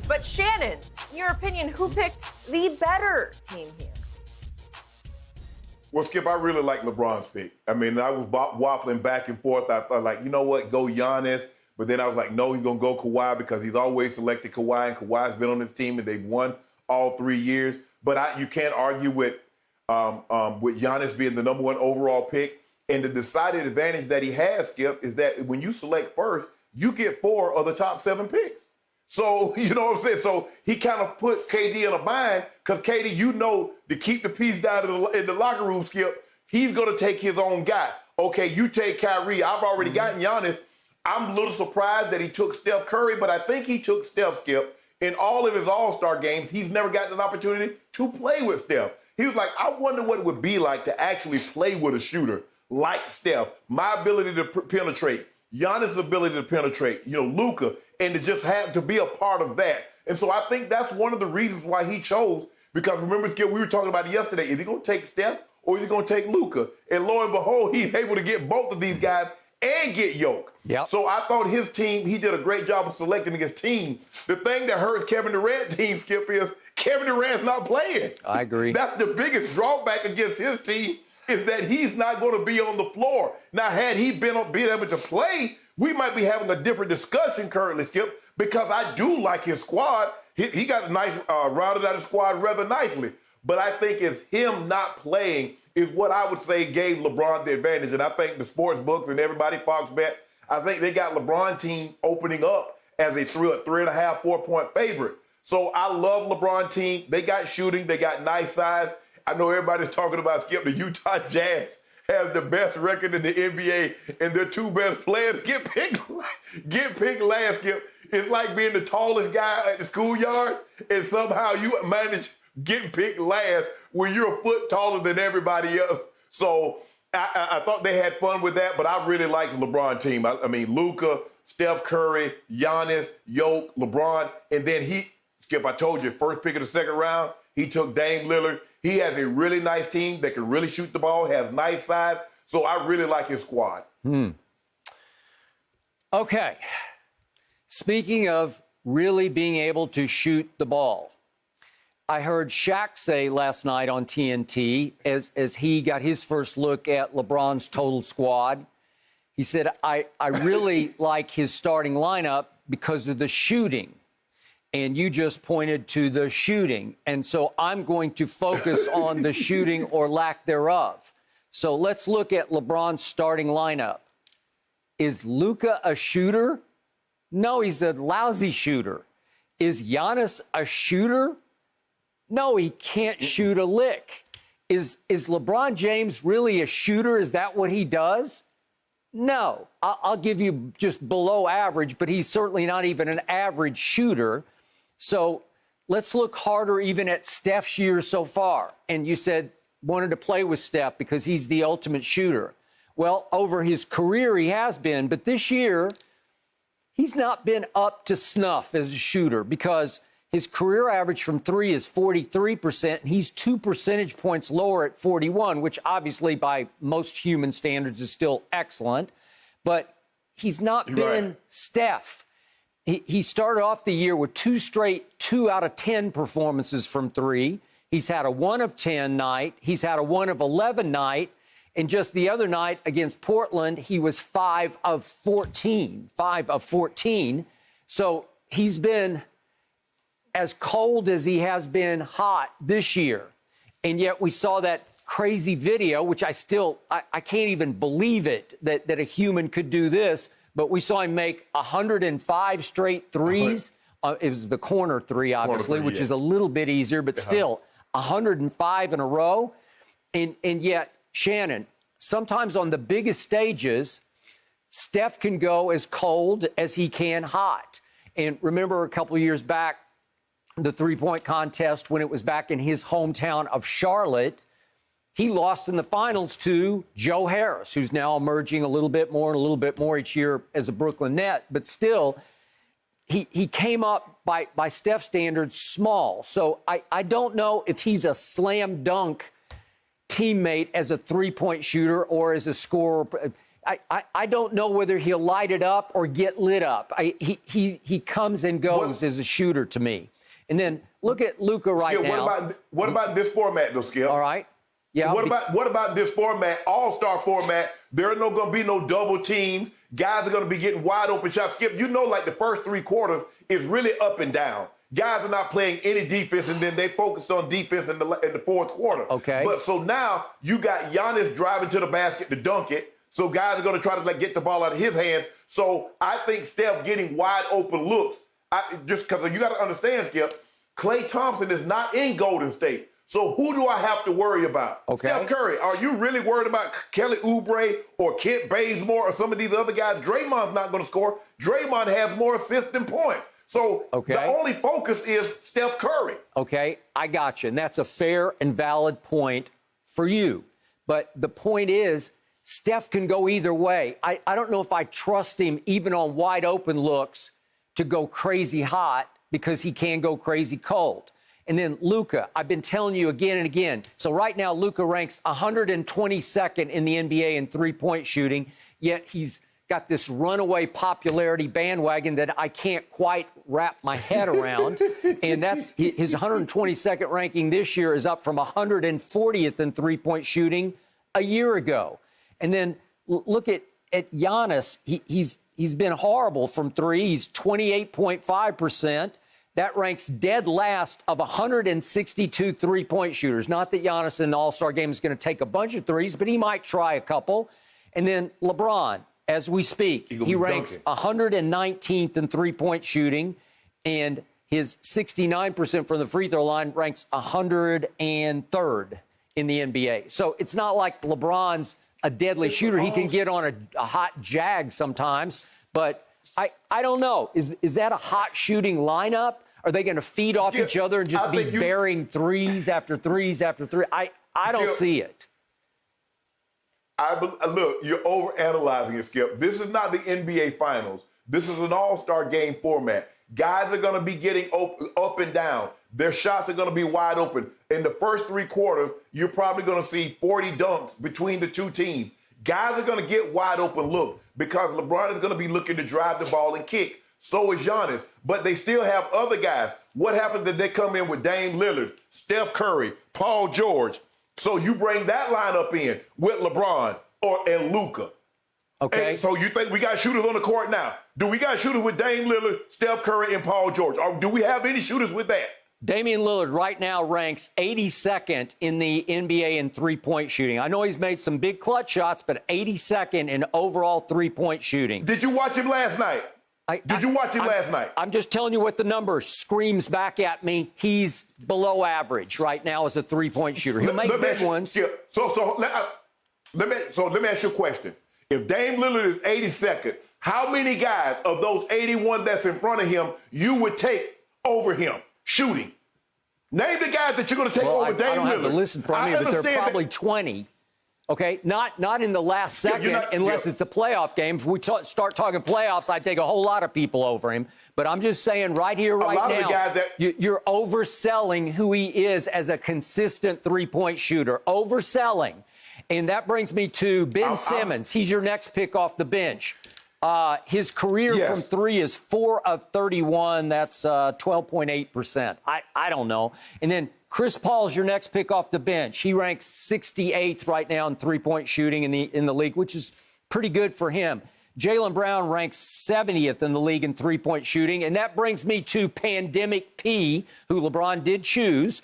But Shannon, in your opinion, who picked the better team here? Well, Skip, I really like LeBron's pick. I mean, I was waffling back and forth. I thought, like, you know what, go Giannis. But then I was like, no, he's going to go Kawhi because he's always selected Kawhi, and Kawhi's been on his team, and they've won all 3 years. But you can't argue with Giannis being the number one overall pick. And the decided advantage that he has, Skip, is that when you select first, you get 4 of the top 7 picks. So, you know what I'm saying? So he kind of puts KD in a bind because KD, you know, to keep the peace down in the locker room, Skip, he's going to take his own guy. Okay, you take Kyrie. I've already gotten Giannis. I'm a little surprised that he took Steph Curry, but I think he took Steph, Skip. In all of his All-Star games, he's never gotten an opportunity to play with Steph. He was like, I wonder what it would be like to actually play with a shooter like Steph. My ability to penetrate, Giannis' ability to penetrate, Luka, and to just have to be a part of that. And so I think that's one of the reasons why he chose, because remember, Skip, we were talking about it yesterday. Is he going to take Steph or is he going to take Luka? And lo and behold, he's able to get both of these guys and get Jokic. Yep. So I thought his team, he did a great job of selecting his team. The thing that hurts Kevin Durant's team, Skip, is Kevin Durant's not playing. I agree. That's the biggest drawback against his team, is that he's not going to be on the floor. Now, had he been able to play, we might be having a different discussion currently, Skip, because I do like his squad. He got a nice, rounded out his squad rather nicely. But I think it's him not playing is what I would say gave LeBron the advantage. And I think the sports books and everybody, Fox Bet, I think they got LeBron team opening up as a 3.5, 4-point favorite. So I love LeBron team. They got shooting. They got nice size. I know everybody's talking about, Skip, the Utah Jazz has the best record in the NBA, and their 2 best players get picked last, Skip. It's like being the tallest guy at the schoolyard, and somehow you manage getting picked last when you're a foot taller than everybody else. So I thought they had fun with that, but I really liked the LeBron team. I mean, Luka, Steph Curry, Giannis, Jokic, LeBron, and then Skip, I told you, first pick of the second round, he took Dame Lillard. He has a really nice team that can really shoot the ball, has nice size. So I really like his squad. Okay. Speaking of really being able to shoot the ball, I heard Shaq say last night on TNT as he got his first look at LeBron's total squad. He said, I really like his starting lineup because of the shooting. And you just pointed to the shooting. And so I'm going to focus on the shooting or lack thereof. So let's look at LeBron's starting lineup. Is Luka a shooter? No, he's a lousy shooter. Is Giannis a shooter? No, he can't shoot a lick. Is LeBron James really a shooter? Is that what he does? No. I'll give you just below average, but he's certainly not even an average shooter. So let's look harder even at Steph's year so far. And you said wanted to play with Steph because he's the ultimate shooter. Well, over his career, he has been. But this year, he's not been up to snuff as a shooter because his career average from 3 is 43%. And he's 2 percentage points lower at 41, which obviously by most human standards is still excellent. But he's not been Steph. He started off the year with 2 straight 2 out of 10 performances from 3. He's had a 1 of 10 night. He's had a 1 of 11 night. And just the other night against Portland, he was 5 of 14. 5 of 14. So he's been as cold as he has been hot this year. And yet we saw that crazy video, which I can't even believe it, that a human could do this. But we saw him make 105 straight threes. It was the corner 3, obviously, which is a little bit easier, but still 105 in a row. And yet, Shannon, sometimes on the biggest stages, Steph can go as cold as he can hot. And remember a couple of years back, the three-point contest when it was back in his hometown of Charlotte, he lost in the finals to Joe Harris, who's now emerging a little bit more each year as a Brooklyn Net. But still, he came up by Steph standards small. So I don't know if he's a slam dunk teammate as a three-point shooter or as a scorer. I don't know whether he'll light it up or get lit up. He comes and goes as a shooter to me. And then look at Luka right now. What about this format, though, Skip? All right. Yeah. What about this format, all-star format? There are going to be no double teams. Guys are going to be getting wide open shots. Skip, you know, like the first 3 quarters is really up and down. Guys are not playing any defense, and then they focused on defense in the fourth quarter. Okay. But so now you got Giannis driving to the basket to dunk it. So guys are going to try to get the ball out of his hands. So I think Steph getting wide open looks. Just because you got to understand, Skip, Klay Thompson is not in Golden State. So who do I have to worry about? Okay. Steph Curry. Are you really worried about Kelly Oubre or Kent Bazemore or some of these other guys? Draymond's not going to score. Draymond has more assists than points. So the only focus is Steph Curry. Okay, I got you. And that's a fair and valid point for you. But the point is, Steph can go either way. I don't know if I trust him even on wide open looks to go crazy hot because he can go crazy cold. And then Luka, I've been telling you again and again. So right now, Luka ranks 122nd in the NBA in three-point shooting, yet he's got this runaway popularity bandwagon that I can't quite wrap my head around. And that's his 122nd ranking this year is up from 140th in three-point shooting a year ago. And then look at Giannis. He's been horrible from three. He's 28.5%. That ranks dead last of 162 three-point shooters. Not that Giannis in the All-Star game is going to take a bunch of threes, but he might try a couple. And then LeBron, as we speak, he ranks 119th in three-point shooting, and his 69% from the free throw line ranks 103rd in the NBA. So it's not like LeBron's a deadly shooter. He can get on a hot jag sometimes, but I don't know. Is that a hot shooting lineup? Are they going to feed off each other and just be bearing threes after threes after three? I don't see it. Look, you're overanalyzing it, Skip. This is not the NBA Finals. This is an all-star game format. Guys are going to be getting up and down. Their shots are going to be wide open. In the first 3 quarters, you're probably going to see 40 dunks between the two teams. Guys are going to get wide open look because LeBron is going to be looking to drive the ball and kick. So is Giannis. But they still have other guys. What happens if they come in with Dame Lillard, Steph Curry, Paul George? So you bring that lineup in with LeBron and Luka. Okay. And so you think we got shooters on the court now? Do we got shooters with Dame Lillard, Steph Curry, and Paul George? Or do we have any shooters with that? Damian Lillard right now ranks 82nd in the NBA in three-point shooting. I know he's made some big clutch shots, but 82nd in overall three-point shooting. Did you watch him last night? Did you watch him last night? I'm just telling you what the number screams back at me. He's below average right now as a three-point shooter. He'll make big ones. Yeah. So let me ask you a question. If Dame Lillard is 82nd, how many guys of those 81 that's in front of him you would take over him shooting? Name the guys that you're going to take over Dame Lillard. I don't have the list in front of me, but there are probably 20. Okay, not in the last second, unless it's a playoff game. If we start talking playoffs, I'd take a whole lot of people over him. But I'm just saying right here, right now, you're overselling who he is as a consistent three-point shooter. Overselling. And that brings me to Ben Simmons. He's your next pick off the bench. His career from three is 4 of 31. That's 12.8%. I don't know. And then Chris Paul's your next pick off the bench. He ranks 68th right now in three-point shooting in the league, which is pretty good for him. Jaylen Brown ranks 70th in the league in three-point shooting. And that brings me to Pandemic P, who LeBron did choose.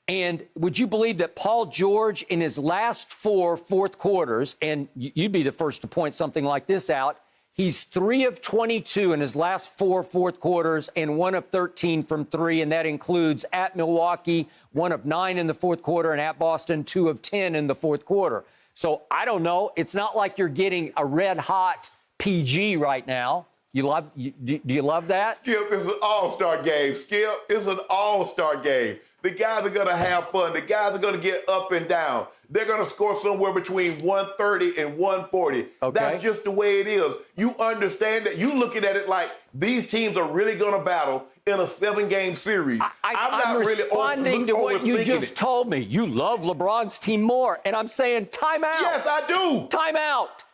And would you believe that Paul George in his last 4 fourth quarters, and you'd be the first to point something like this out, he's 3 of 22 in his last 4 fourth quarters and 1 of 13 from 3, and that includes at Milwaukee, 1 of 9 in the fourth quarter, and at Boston, 2 of 10 in the fourth quarter. So I don't know. It's not like you're getting a red-hot PG right now. Do you love that? Skip, it's an all-star game. Skip, it's an all-star game. The guys are going to have fun. The guys are going to get up and down. They're going to score somewhere between 130 and 140. Okay. That's just the way it is. You understand that. You looking at it like these teams are really going to battle in a 7-game series. I'm responding to what you just told me. You love LeBron's team more. And I'm saying time out. Yes, I do. Time out.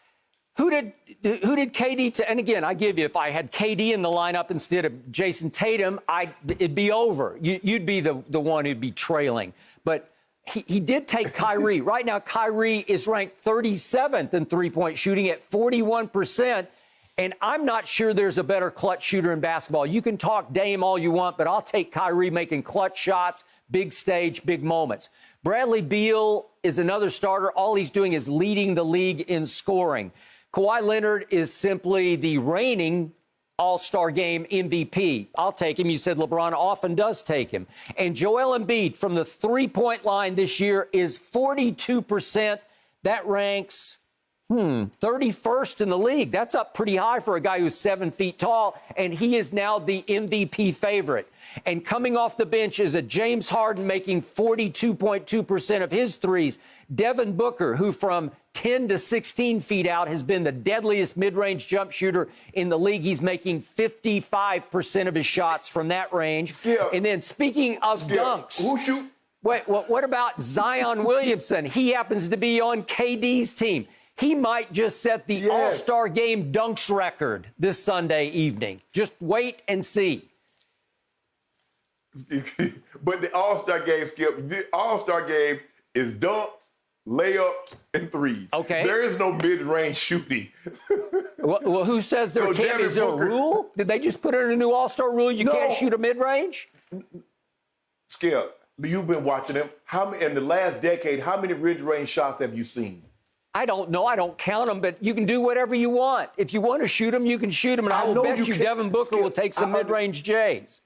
Who did KD and again, I give you, if I had KD in the lineup instead of Jayson Tatum, it'd be over. You'd be the one who'd be trailing. But he did take Kyrie. Right now, Kyrie is ranked 37th in three-point shooting at 41%. And I'm not sure there's a better clutch shooter in basketball. You can talk Dame all you want, but I'll take Kyrie making clutch shots, big stage, big moments. Bradley Beal is another starter. All he's doing is leading the league in scoring. Kawhi Leonard is simply the reigning All-Star Game MVP. I'll take him. You said LeBron often does take him. And Joel Embiid from the three-point line this year is 42%. That ranks 31st in the league. That's up pretty high for a guy who's 7 feet tall, and he is now the MVP favorite. And coming off the bench is a James Harden making 42.2% of his threes. Devin Booker, who from 10 to 16 feet out has been the deadliest mid-range jump shooter in the league. He's making 55% of his shots from that range. And then speaking of dunks. Who shoot? Wait, what about Zion Williamson? He happens to be on KD's team. He might just set the All-Star Game dunks record this Sunday evening. Just wait and see. But the All-Star Game, Skip, the All-Star Game is dunks, layups, and threes. Okay. There is no mid-range shooting. Well, who says there can't be? Is there a rule? Did they just put in a new All-Star rule? You can't shoot a mid-range? Skip, you've been watching them. In the last decade, how many mid-range shots have you seen? I don't know. I don't count them, but you can do whatever you want. If you want to shoot them, you can shoot them, and I will bet you Devin Booker will take some mid-range J's.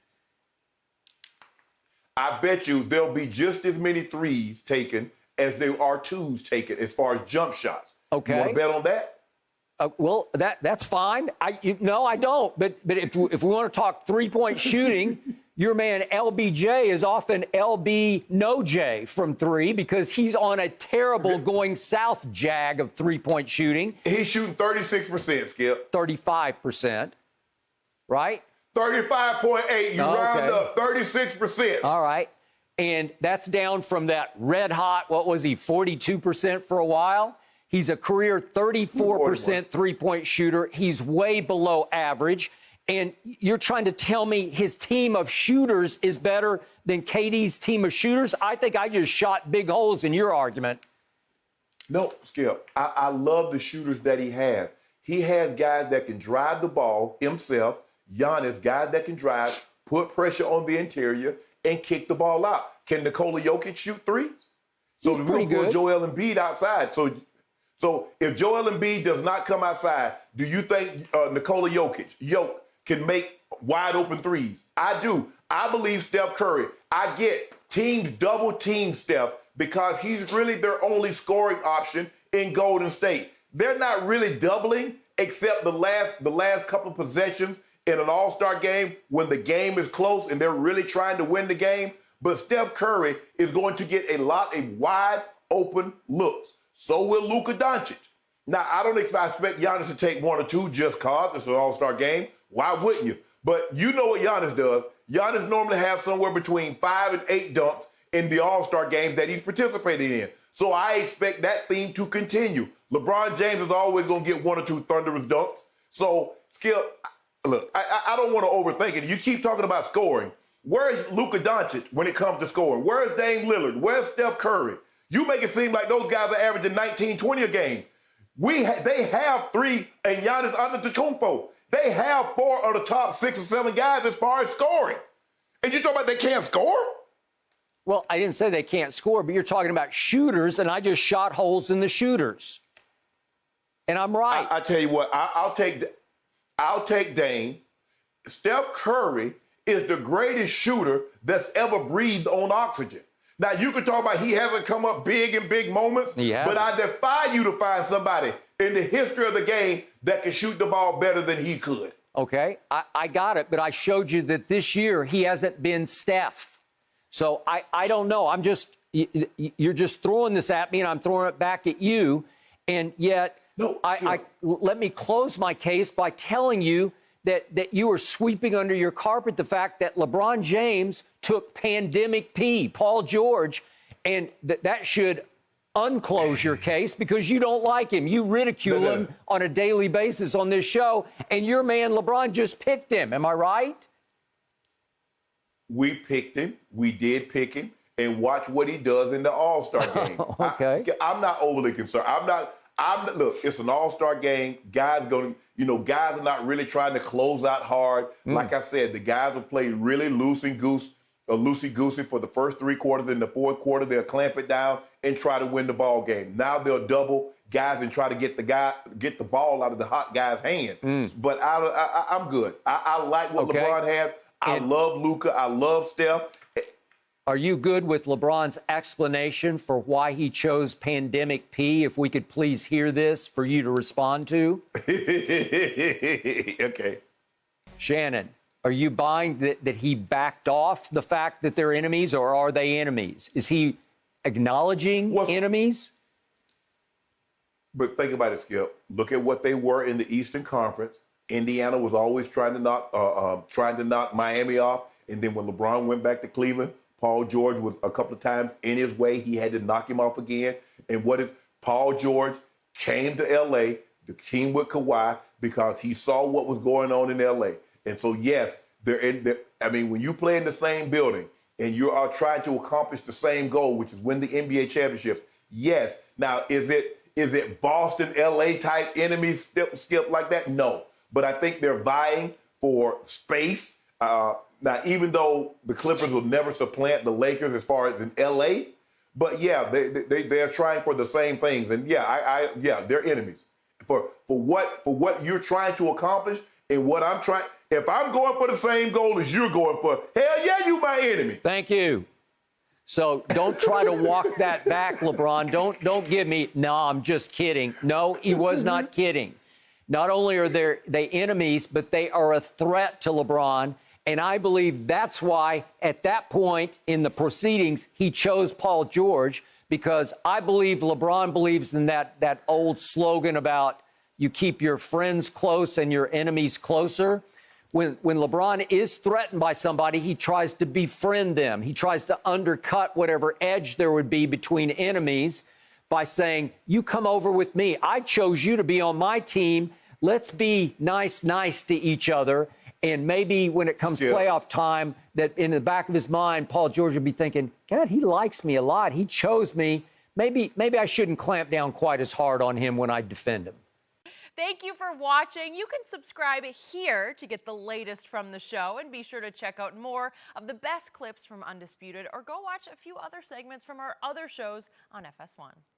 I bet you there'll be just as many threes taken as there are twos taken as far as jump shots. Okay. You want to bet on that? Well, that's fine. No, I don't. But if we want to talk three-point shooting, your man LBJ is often LB no J from three because he's on a terrible going south jag of three-point shooting. He's shooting 36%, Skip. 35%, right? 35.8. You round up 36%. All right. And that's down from that red hot, what was he, 42% for a while? He's a career 34% three-point shooter. He's way below average. And you're trying to tell me his team of shooters is better than KD's team of shooters? I think I just shot big holes in your argument. No, Skip. I love the shooters that he has. He has guys that can drive the ball himself. Giannis, guys that can drive, put pressure on the interior, and kick the ball out. Can Nikola Jokic shoot threes? So we're going to put Joel Embiid outside. So if Joel Embiid does not come outside, do you think Nikola Jokic can make wide open threes? I do. I believe Steph Curry. I get teams double team Steph because he's really their only scoring option in Golden State. They're not really doubling except the last couple of possessions in an All-Star game when the game is close and they're really trying to win the game. But Steph Curry is going to get a lot of wide open looks. So will Luka Doncic. Now, I don't expect Giannis to take one or two just cause it's an All-Star game. Why wouldn't you? But you know what Giannis does. Giannis normally has somewhere between 5 and 8 dunks in the All-Star games that he's participating in. So I expect that theme to continue. LeBron James is always going to get 1 or 2 thunderous dunks. So, Skip, look, I don't want to overthink it. You keep talking about scoring. Where's Luka Doncic when it comes to scoring? Where's Damian Lillard? Where's Steph Curry? You make it seem like those guys are averaging 19, 20 a game. They have 3, and Giannis Antetokounmpo. They have 4 of the top 6 or 7 guys as far as scoring. And you're talking about they can't score? Well, I didn't say they can't score, but you're talking about shooters, and I just shot holes in the shooters. And I'm right. I tell you what, I'll take Dame. Steph Curry is the greatest shooter that's ever breathed on oxygen. Now, you can talk about he hasn't come up big in big moments, but I defy you to find somebody in the history of the game that can shoot the ball better than he could. Okay, I got it, but I showed you that this year he hasn't been Steph. So I don't know. You're just throwing this at me, and I'm throwing it back at you. And yet, let me close my case by telling you that you are sweeping under your carpet the fact that LeBron James took pandemic P, Paul George, and that should unclose your case because you don't like him. You ridicule him on a daily basis on this show, and your man LeBron just picked him. Am I right? We picked him. We did pick him. And watch what he does in the All-Star game. Okay. I'm not overly concerned. Look, it's an All-Star game. Guys are not really trying to close out hard. Like I said, the guys will play really loosey-goosey for the first 3 quarters. In the fourth quarter, they'll clamp it down and try to win the ball game. Now they'll double guys and try to get the ball out of the hot guy's hand. But I'm good. I like what LeBron has. I love Luka. I love Steph. Are you good with LeBron's explanation for why he chose Pandemic P? If we could please hear this for you to respond to. Okay. Shannon, are you buying that he backed off the fact that they're enemies, or are they enemies? Is he acknowledging enemies? But think about it, Skip. Look at what they were in the Eastern Conference. Indiana was always trying to knock Miami off. And then when LeBron went back to Cleveland, Paul George was a couple of times in his way. He had to knock him off again. And what if Paul George came to L.A., the team with Kawhi, because he saw what was going on in L.A. And so, yes, when you play in the same building and you are trying to accomplish the same goal, which is win the NBA championships, yes. Now, is it Boston, L.A. type enemies, Skip, like that? No. But I think they're vying for space. Now, even though the Clippers will never supplant the Lakers as far as in L.A., but yeah, they're trying for the same things, and they're enemies for what you're trying to accomplish and what I'm trying. If I'm going for the same goal as you're going for, hell yeah, you my enemy. Thank you. So don't try to walk that back, LeBron. Don't give me. No, I'm just kidding. No, he was not kidding. Not only are they enemies, but they are a threat to LeBron. And I believe that's why, at that point in the proceedings, he chose Paul George, because I believe LeBron believes in that old slogan about you keep your friends close and your enemies closer. When LeBron is threatened by somebody, he tries to befriend them. He tries to undercut whatever edge there would be between enemies by saying, you come over with me. I chose you to be on my team. Let's be nice to each other. And maybe when it comes playoff time, that in the back of his mind, Paul George would be thinking, God, he likes me a lot. He chose me. Maybe I shouldn't clamp down quite as hard on him when I defend him. Thank you for watching. You can subscribe here to get the latest from the show, and be sure to check out more of the best clips from Undisputed, or go watch a few other segments from our other shows on FS1.